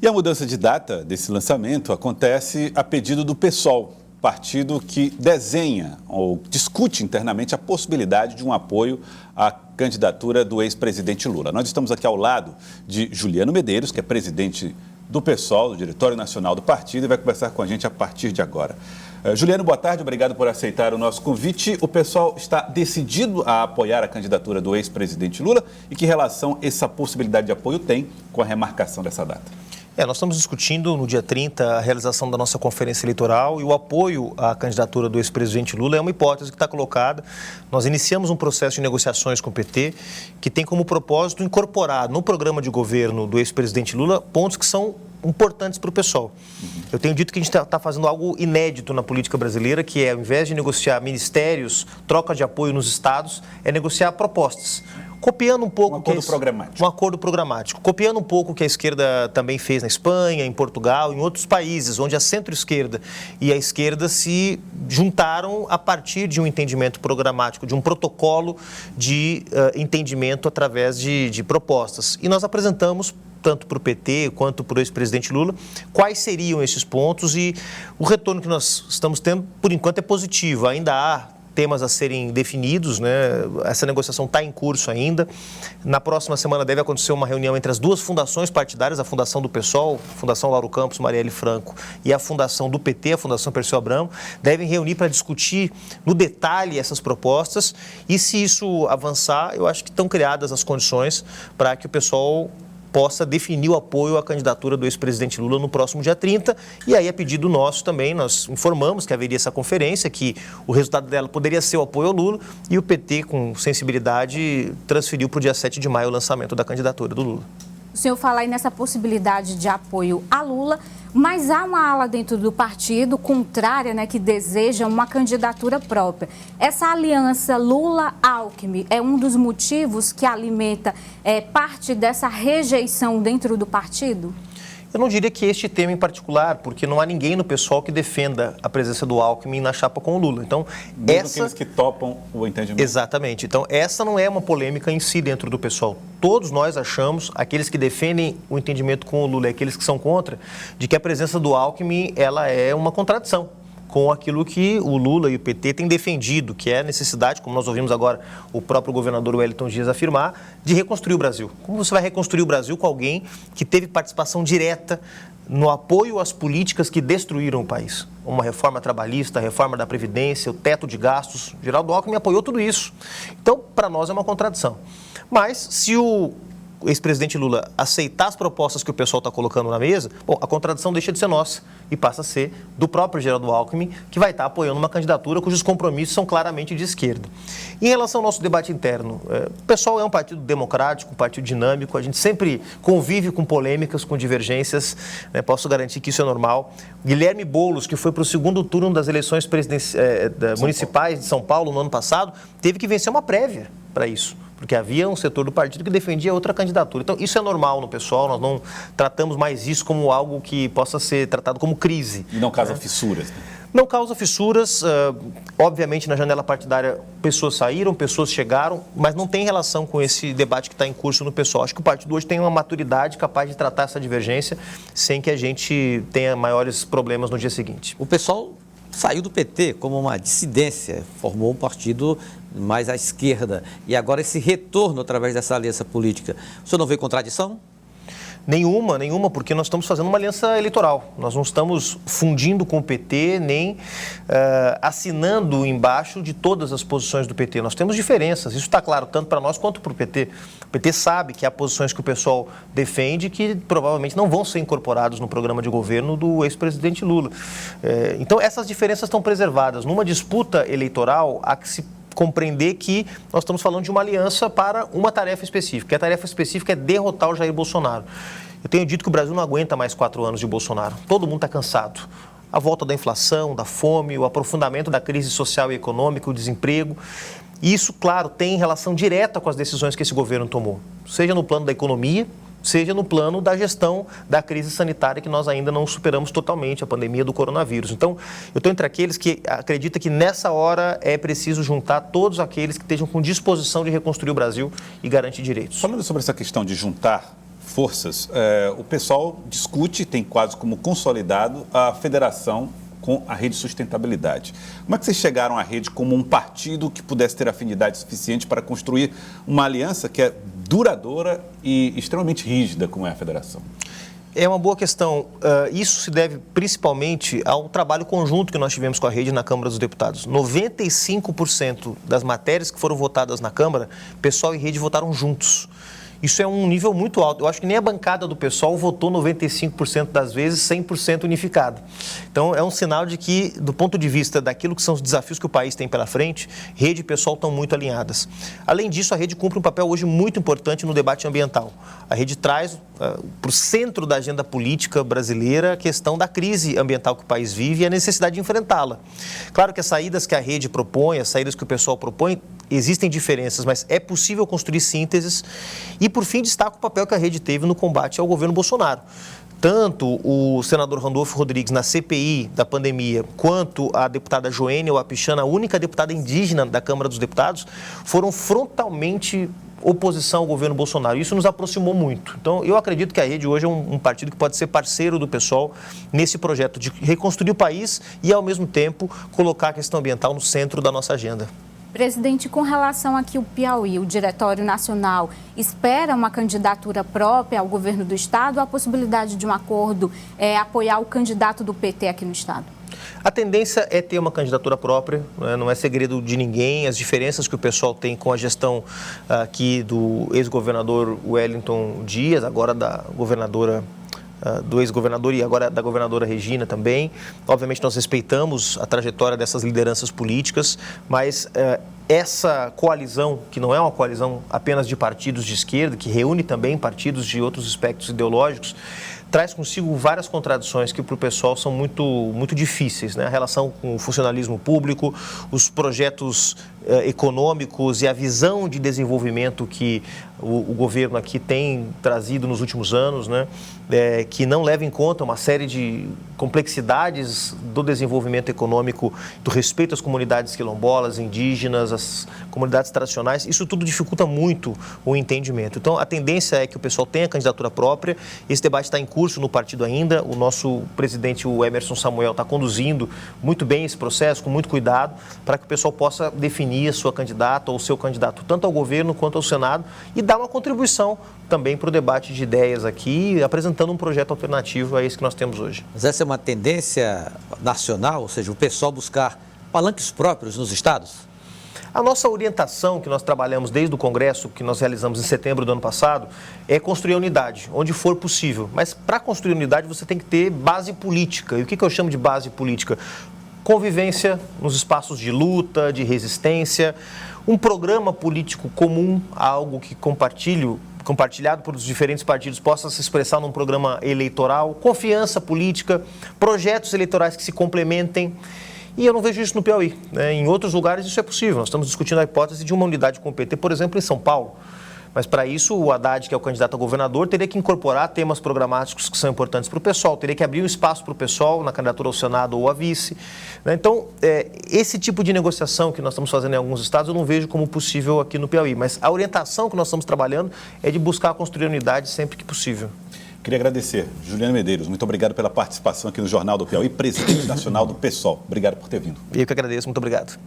E a mudança de data desse lançamento acontece a pedido do PSOL, partido que desenha ou discute internamente a possibilidade de um apoio à candidatura do ex-presidente Lula. Nós estamos aqui ao lado de Juliano Medeiros, que é presidente do PSOL, do Diretório Nacional do Partido, e vai conversar com a gente a partir de agora. Juliano, boa tarde, obrigado por aceitar o nosso convite. O PSOL está decidido a apoiar a candidatura do ex-presidente Lula e que relação essa possibilidade de apoio tem com a remarcação dessa data? Nós estamos discutindo no dia 30 a realização da nossa conferência eleitoral e o apoio à candidatura do ex-presidente Lula é uma hipótese que está colocada. Nós iniciamos um processo de negociações com o PT que tem como propósito incorporar no programa de governo do ex-presidente Lula pontos que são importantes para o PSOL. Eu tenho dito que a gente está fazendo algo inédito na política brasileira, que é, ao invés de negociar ministérios, troca de apoio nos estados, é negociar propostas. Copiando um pouco... Um acordo programático. Um acordo programático. Copiando um pouco o que a esquerda também fez na Espanha, em Portugal, em outros países, onde a centro-esquerda e a esquerda se juntaram a partir de um entendimento programático, de um protocolo de entendimento através de propostas. E nós apresentamos, tanto para o PT quanto para o ex-presidente Lula, quais seriam esses pontos, e o retorno que nós estamos tendo, por enquanto, é positivo. Ainda há temas a serem definidos, né? Essa negociação está em curso ainda. Na próxima semana deve acontecer uma reunião entre as duas fundações partidárias, a Fundação do PSOL, a Fundação Lauro Campos, Marielle Franco, e a Fundação do PT, a Fundação Perseu Abramo, devem reunir para discutir no detalhe essas propostas, e se isso avançar, eu acho que estão criadas as condições para que o PSOL possa definir o apoio à candidatura do ex-presidente Lula no próximo dia 30, e aí a pedido nosso também, nós informamos que haveria essa conferência, que o resultado dela poderia ser o apoio ao Lula, e o PT, com sensibilidade, transferiu para o dia 7 de maio o lançamento da candidatura do Lula. O senhor fala aí nessa possibilidade de apoio a Lula, mas há uma ala dentro do partido contrária, né, que deseja uma candidatura própria. Essa aliança Lula-Alckmin é um dos motivos que alimenta parte dessa rejeição dentro do partido? Eu não diria que este tema em particular, porque não há ninguém no PSOL que defenda a presença do Alckmin na chapa com o Lula. Então, mesmo aqueles que topam o entendimento. Exatamente. Então, essa não é uma polêmica em si dentro do PSOL. Todos nós achamos, aqueles que defendem o entendimento com o Lula e aqueles que são contra, de que a presença do Alckmin ela é uma contradição com aquilo que o Lula e o PT têm defendido, que é a necessidade, como nós ouvimos agora o próprio governador Wellington Dias afirmar, de reconstruir o Brasil. Como você vai reconstruir o Brasil com alguém que teve participação direta no apoio às políticas que destruíram o país? Uma reforma trabalhista, a reforma da Previdência, o teto de gastos. Geraldo Alckmin apoiou tudo isso. Então, para nós é uma contradição. Mas, se o ex-presidente Lula aceitar as propostas que o pessoal está colocando na mesa, bom, a contradição deixa de ser nossa e passa a ser do próprio Geraldo Alckmin, que vai estar apoiando uma candidatura cujos compromissos são claramente de esquerda. Em relação ao nosso debate interno, o PSOL é um partido democrático, um partido dinâmico, a gente sempre convive com polêmicas, com divergências, né? Posso garantir que isso é normal. Guilherme Boulos, que foi para o segundo turno das eleições municipais de São Paulo no ano passado, teve que vencer uma prévia para isso, porque havia um setor do partido que defendia outra candidatura. Então, isso é normal no pessoal, nós não tratamos mais isso como algo que possa ser tratado como crise. E não causa fissuras, né? Não causa fissuras. Obviamente, na janela partidária, pessoas saíram, pessoas chegaram, mas não tem relação com esse debate que está em curso no pessoal. Acho que o partido hoje tem uma maturidade capaz de tratar essa divergência sem que a gente tenha maiores problemas no dia seguinte. O pessoal saiu do PT como uma dissidência, formou um partido mais à esquerda. E agora esse retorno através dessa aliança política, o senhor não vê contradição? Nenhuma, porque nós estamos fazendo uma aliança eleitoral. Nós não estamos fundindo com o PT, nem assinando embaixo de todas as posições do PT. Nós temos diferenças, isso está claro, tanto para nós quanto para o PT. O PT sabe que há posições que o pessoal defende que provavelmente não vão ser incorporados no programa de governo do ex-presidente Lula. Então, essas diferenças estão preservadas. Numa disputa eleitoral, há que se compreender que nós estamos falando de uma aliança para uma tarefa específica. E a tarefa específica é derrotar o Jair Bolsonaro. Eu tenho dito que o Brasil não aguenta mais 4 anos de Bolsonaro. Todo mundo está cansado. A volta da inflação, da fome, o aprofundamento da crise social e econômica, o desemprego. E isso, claro, tem relação direta com as decisões que esse governo tomou. Seja no plano da economia, seja no plano da gestão da crise sanitária que nós ainda não superamos totalmente, a pandemia do coronavírus. Então, eu estou entre aqueles que acreditam que nessa hora é preciso juntar todos aqueles que estejam com disposição de reconstruir o Brasil e garantir direitos. Falando sobre essa questão de juntar forças, o PSOL discute, tem quase como consolidado a federação com a Rede Sustentabilidade. Como é que vocês chegaram à rede como um partido que pudesse ter afinidade suficiente para construir uma aliança que é duradoura e extremamente rígida, como é a federação? É uma boa questão. Isso se deve principalmente ao trabalho conjunto que nós tivemos com a rede na Câmara dos Deputados. 95% das matérias que foram votadas na Câmara, PSOL e rede votaram juntos. Isso é um nível muito alto. Eu acho que nem a bancada do PSOL votou 95% das vezes 100% unificado. Então, é um sinal de que, do ponto de vista daquilo que são os desafios que o país tem pela frente, rede e PSOL estão muito alinhadas. Além disso, a rede cumpre um papel hoje muito importante no debate ambiental. A rede traz para o centro da agenda política brasileira a questão da crise ambiental que o país vive e a necessidade de enfrentá-la. Claro que as saídas que a rede propõe, as saídas que o PSOL propõe, existem diferenças, mas é possível construir sínteses. E, por fim, destaco o papel que a rede teve no combate ao governo Bolsonaro. Tanto o senador Randolfo Rodrigues na CPI da pandemia, quanto a deputada Joênia Wapichana, a única deputada indígena da Câmara dos Deputados, foram frontalmente oposição ao governo Bolsonaro. Isso nos aproximou muito. Então, eu acredito que a rede hoje é um partido que pode ser parceiro do PSOL nesse projeto de reconstruir o país e, ao mesmo tempo, colocar a questão ambiental no centro da nossa agenda. Presidente, com relação aqui ao Piauí, o Diretório Nacional espera uma candidatura própria ao governo do Estado ou a possibilidade de um acordo apoiar o candidato do PT aqui no Estado? A tendência é ter uma candidatura própria, né? Não é segredo de ninguém, as diferenças que o pessoal tem com a gestão aqui do ex-governador Wellington Dias, agora da governadora do ex-governador e agora da governadora Regina também. Obviamente nós respeitamos a trajetória dessas lideranças políticas, mas essa coalizão, que não é uma coalizão apenas de partidos de esquerda, que reúne também partidos de outros espectros ideológicos, traz consigo várias contradições que para o pessoal são muito difíceis, né? A relação com o funcionalismo público, os projetos econômicos e a visão de desenvolvimento que o governo aqui tem trazido nos últimos anos, né? Que não leva em conta uma série de complexidades do desenvolvimento econômico, do respeito às comunidades quilombolas, indígenas, às comunidades tradicionais. Isso tudo dificulta muito o entendimento. Então, a tendência é que o pessoal tenha candidatura própria. Esse debate está em curso no partido ainda. O nosso presidente, o Emerson Samuel, está conduzindo muito bem esse processo, com muito cuidado, para que o pessoal possa definir a sua candidata ou o seu candidato, tanto ao governo quanto ao Senado, e dar uma contribuição também para o debate de ideias aqui, apresentando um projeto alternativo a esse que nós temos hoje. Mas essa é uma tendência nacional, ou seja, o pessoal buscar palanques próprios nos estados? A nossa orientação, que nós trabalhamos desde o Congresso, que nós realizamos em setembro do ano passado, é construir a unidade, onde for possível. Mas para construir a unidade você tem que ter base política. E o que eu chamo de base política? Convivência nos espaços de luta, de resistência, um programa político comum, algo que compartilhado por os diferentes partidos, possa se expressar num programa eleitoral, confiança política, projetos eleitorais que se complementem. E eu não vejo isso no Piauí, né? Em outros lugares isso é possível. Nós estamos discutindo a hipótese de uma unidade com o PT, por exemplo, em São Paulo. Mas para isso o Haddad, que é o candidato a governador, teria que incorporar temas programáticos que são importantes para o PSOL, teria que abrir um espaço para o PSOL na candidatura ao Senado ou a vice, né? Então, esse tipo de negociação que nós estamos fazendo em alguns estados eu não vejo como possível aqui no Piauí. Mas a orientação que nós estamos trabalhando é de buscar construir unidade sempre que possível. Queria agradecer, Juliano Medeiros, muito obrigado pela participação aqui no Jornal do Piauí, presidente nacional do PSOL. Obrigado por ter vindo. Eu que agradeço, muito obrigado.